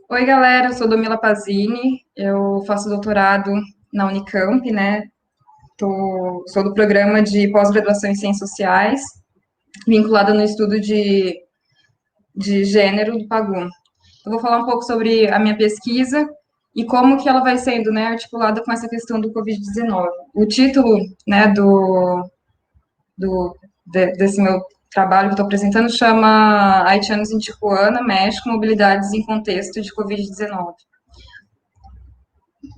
Oi, galera, eu sou Domila Pazini, eu faço doutorado na Unicamp, né? Sou do programa de pós-graduação em Ciências Sociais, vinculada no estudo de gênero do PAGU. Eu vou falar um pouco sobre a minha pesquisa e como que ela vai sendo, né, articulada com essa questão do Covid-19. O título, né, desse meu trabalho que estou apresentando chama Haitianos em Tijuana, México, Mobilidades em Contexto de Covid-19.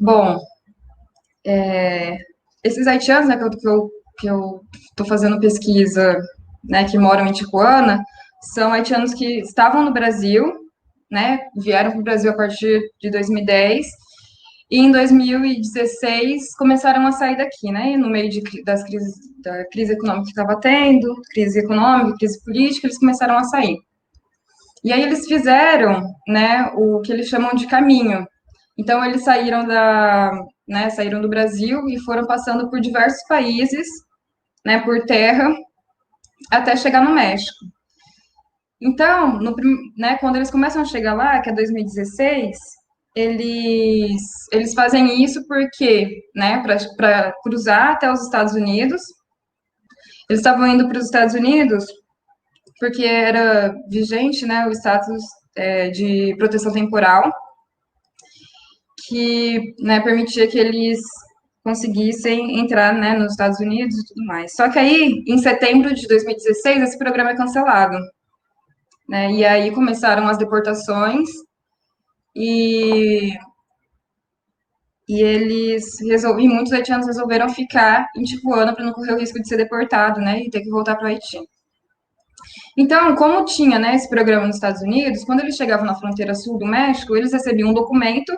Bom, esses haitianos, né, que eu estou fazendo pesquisa, né, que moram em Tijuana, são haitianos que estavam no Brasil, né, vieram para o Brasil a partir de 2010, e em 2016 começaram a sair daqui, né, no meio das crises, da crise econômica que estava tendo, crise econômica, crise política, eles começaram a sair. E aí eles fizeram, né, o que eles chamam de caminho. Então eles saíram do Brasil e foram passando por diversos países, né, por terra, até chegar no México. Então, né, quando eles começam a chegar lá, que é 2016, eles, eles fazem isso porque, né, para cruzar até os Estados Unidos, eles estavam indo para os Estados Unidos porque era vigente, né, o status de proteção temporal, que, né, permitia que eles conseguissem entrar, né, nos Estados Unidos e tudo mais. Só que aí, em setembro de 2016, esse programa é cancelado, né? E aí começaram as deportações e, e muitos haitianos resolveram ficar em Tijuana para não correr o risco de ser deportado, né, e ter que voltar para o Haiti. Então, como tinha, né, esse programa nos Estados Unidos, quando eles chegavam na fronteira sul do México, eles recebiam um documento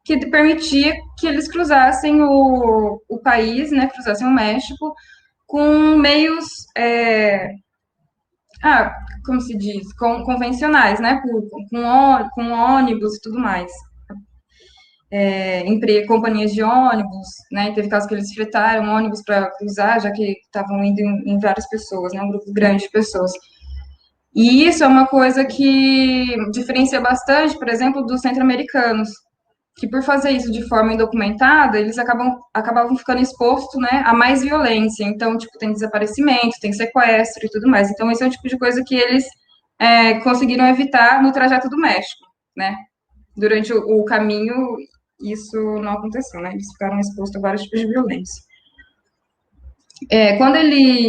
que permitia que eles cruzassem o país, né, cruzassem o México com meios, ah, como se diz, convencionais, né, com ônibus e tudo mais. Companhias de ônibus, né, teve casos que eles fretaram ônibus para cruzar, já que estavam indo em várias pessoas, né, um grupo grande de pessoas. E isso é uma coisa que diferencia bastante, por exemplo, dos centro-americanos, que por fazer isso de forma indocumentada, eles acabavam ficando expostos, né, a mais violência. Então, tipo, tem desaparecimento, tem sequestro e tudo mais. Então, esse é o tipo de coisa que eles conseguiram evitar no trajeto do México, né? Durante o caminho, isso não aconteceu, né? Eles ficaram expostos a vários tipos de violência.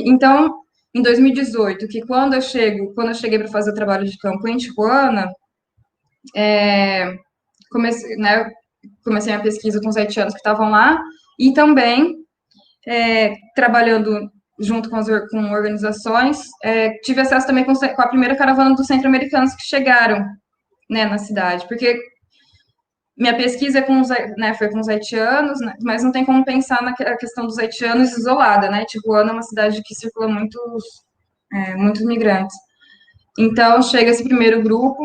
Então, em 2018, que quando eu cheguei para fazer o trabalho de campo em Tijuana, comecei, né, comecei a pesquisa com os haitianos que estavam lá, e também trabalhando junto com organizações, tive acesso também com a primeira caravana dos centro-americanos que chegaram, né, na cidade, porque minha pesquisa foi com os haitianos, né, mas não tem como pensar na questão dos haitianos isolada, né? Tijuana é uma cidade que circula muitos migrantes. Então, chega esse primeiro grupo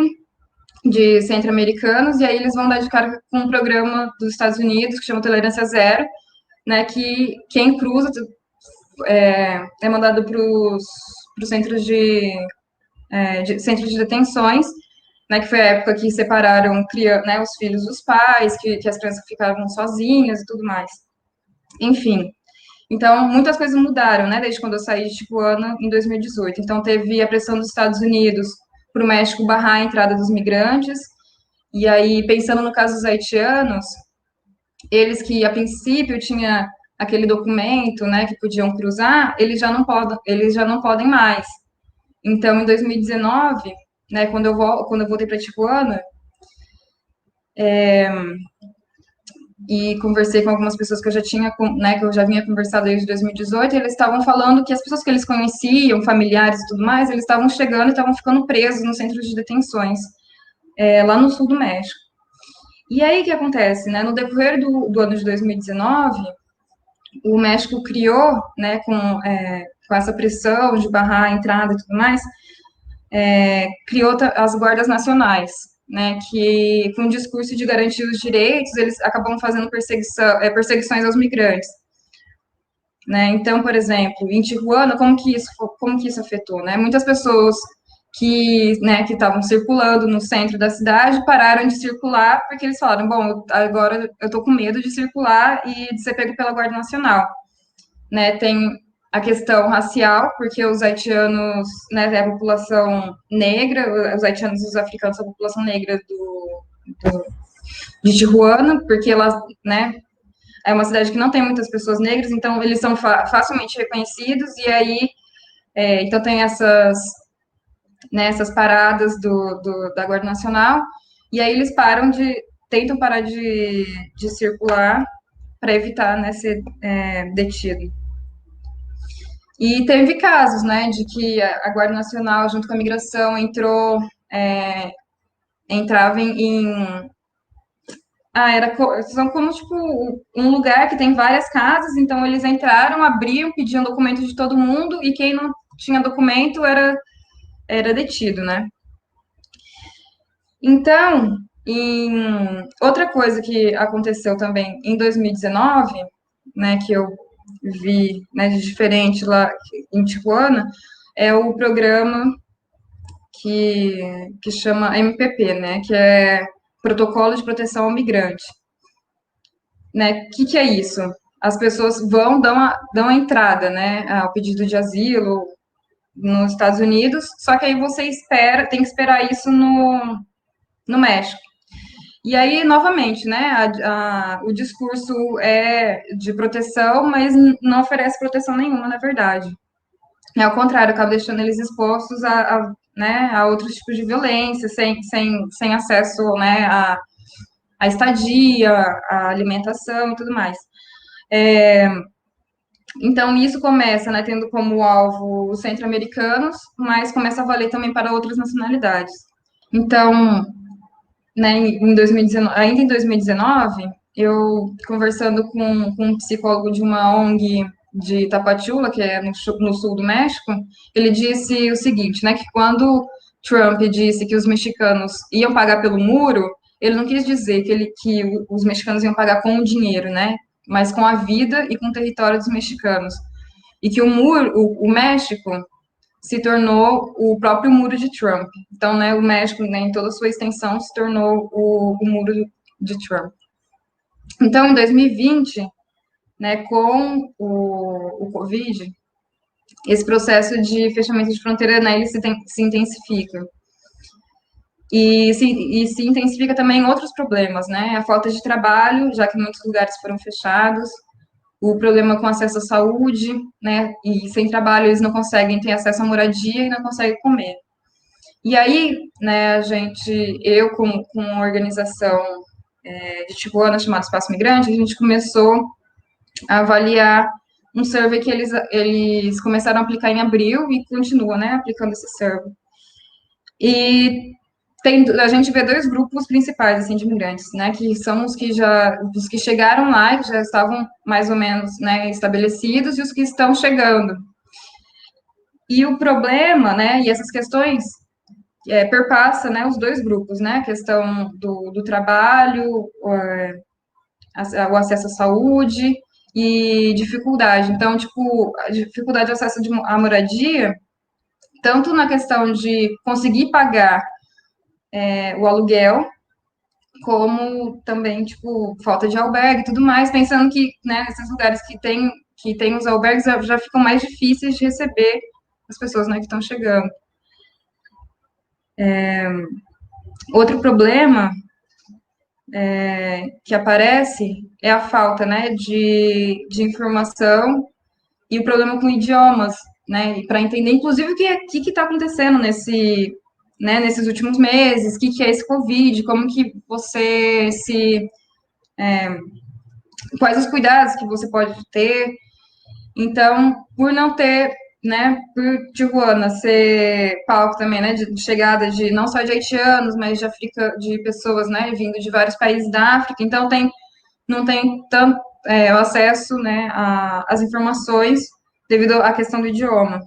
de centro-americanos, e aí eles vão dar de cara com um programa dos Estados Unidos, que chama Tolerância Zero, né, que quem cruza é mandado para os centros de detenções, né, que foi a época que separaram né, os filhos dos pais, que as crianças ficavam sozinhas e tudo mais. Enfim, então muitas coisas mudaram, né, desde quando eu saí de Tijuana em 2018. Então teve a pressão dos Estados Unidos para o México barrar a entrada dos migrantes, e aí, pensando no caso dos haitianos, eles que a princípio tinha aquele documento, né, que podiam cruzar, eles já não podem mais. Então, em 2019, né, quando eu voltei para Tijuana, e conversei com algumas pessoas que eu já tinha, né, que eu já vinha conversado desde 2018, e eles estavam falando que as pessoas que eles conheciam, familiares e tudo mais, eles estavam chegando e estavam ficando presos no centro de detenções, lá no sul do México. E aí, o que acontece, né, no decorrer do ano de 2019, o México criou, né, com essa pressão de barrar a entrada e tudo mais, criou as guardas nacionais, né, que com o discurso de garantir os direitos, eles acabam fazendo perseguições aos migrantes. Né? Então, por exemplo, em Tijuana, como que isso afetou? Né? Muitas pessoas que estavam circulando no centro da cidade, pararam de circular porque eles falaram, bom, agora eu tô com medo de circular e de ser pego pela Guarda Nacional, né? Tem a questão racial, porque os haitianos, né, é a população negra, os haitianos e os africanos são a população negra de Tijuana, porque ela, né, é uma cidade que não tem muitas pessoas negras, então eles são facilmente reconhecidos, e aí, então tem essas paradas da Guarda Nacional, e aí eles tentam parar de circular para evitar, né, ser detido. E teve casos, né, de que a Guarda Nacional, junto com a migração, entrava são como, tipo, um lugar que tem várias casas, então eles entraram, abriam, pediam documento de todo mundo, e quem não tinha documento era detido, né? Então, outra coisa que aconteceu também em 2019, né, que eu vi, né, de diferente lá em Tijuana, é o programa que chama MPP, né, que é Protocolo de Proteção ao Migrante. Né, que é isso? As pessoas dão a entrada, né, ao pedido de asilo nos Estados Unidos, só que aí você tem que esperar isso no México. E aí, novamente, né, o discurso é de proteção, mas não oferece proteção nenhuma, na verdade. É ao contrário, acaba deixando eles expostos né, a outros tipos de violência, sem acesso, né, à estadia, à alimentação e tudo mais. Então, isso começa, né, tendo como alvo os centro-americanos, mas começa a valer também para outras nacionalidades. Então, né, ainda em 2019, eu conversando com um psicólogo de uma ONG de Tapachula, que é no sul do México, ele disse o seguinte, né, que quando Trump disse que os mexicanos iam pagar pelo muro, ele não quis dizer que os mexicanos iam pagar com o dinheiro, né, mas com a vida e com o território dos mexicanos. E que o México se tornou o próprio muro de Trump. Então, né, o México, né, em toda a sua extensão, se tornou o muro de Trump. Então, em 2020, né, com o Covid, esse processo de fechamento de fronteira, né, ele se intensifica. E se intensifica também outros problemas, né? A falta de trabalho, já que muitos lugares foram fechados, o problema com acesso à saúde, né? E sem trabalho eles não conseguem ter acesso à moradia e não conseguem comer. E aí, né, eu com uma organização de Tijuana chamada Espaço Migrante, a gente começou a avaliar um survey que eles começaram a aplicar em abril e continuam, né, aplicando esse survey. E a gente vê dois grupos principais, assim, de imigrantes, né, que são os que chegaram lá, que já estavam mais ou menos, né, estabelecidos, e os que estão chegando. E o problema, né, e essas questões perpassa, né, os dois grupos, né, a questão do trabalho, o acesso à saúde e dificuldade. Então, tipo, a dificuldade de acesso à moradia, tanto na questão de conseguir pagar o aluguel, como também, tipo, falta de albergue e tudo mais, pensando que, né, nesses lugares que tem os albergues já ficam mais difíceis de receber as pessoas, né, que estão chegando. Outro problema que aparece é a falta, né, de informação e o problema com idiomas, né, para entender, inclusive, o que está acontecendo nesses últimos meses, o que é esse Covid, como que quais os cuidados que você pode ter. Então, por não ter, né, por Tijuana ser palco também, né, de chegada de não só de haitianos, mas de pessoas, né, vindo de vários países da África, então não tem tanto o acesso, né, às informações devido à questão do idioma.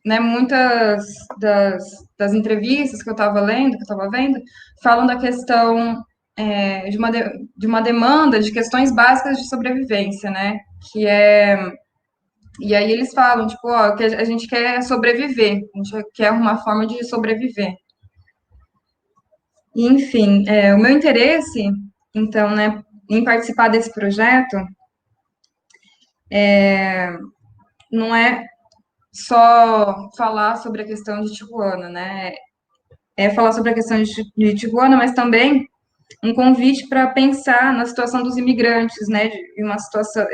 Né, muitas das entrevistas que eu estava lendo, que eu estava vendo, falam da questão de uma demanda de questões básicas de sobrevivência, né, que é E aí eles falam, tipo, ó, que a gente quer sobreviver, a gente quer uma forma de sobreviver. E, enfim, o meu interesse, então, né, em participar desse projeto não é só falar sobre a questão de Tijuana, né? É falar sobre a questão de Tijuana, mas também um convite para pensar na situação dos imigrantes, né? De uma situação,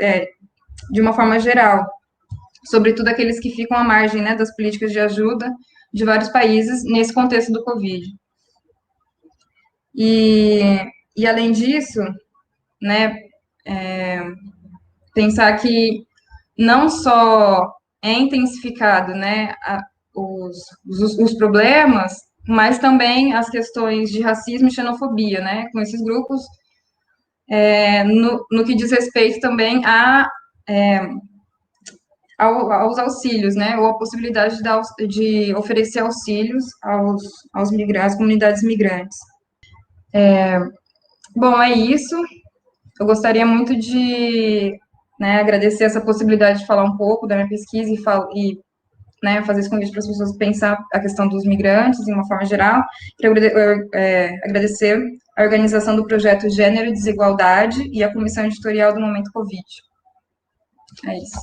de uma forma geral, sobretudo aqueles que ficam à margem, né, das políticas de ajuda de vários países nesse contexto do Covid. E, e além disso, né, pensar que não só é intensificado, né, os problemas, mas também as questões de racismo e xenofobia, né, com esses grupos, no que diz respeito também aos auxílios, né, ou a possibilidade de oferecer auxílios às comunidades migrantes. Bom, é isso. Eu gostaria muito de, né, agradecer essa possibilidade de falar um pouco da minha pesquisa e né, fazer esse convite para as pessoas pensar a questão dos migrantes de uma forma geral. Queria agradecer a organização do projeto Gênero e Desigualdade e a comissão editorial do Momento Covid. É isso.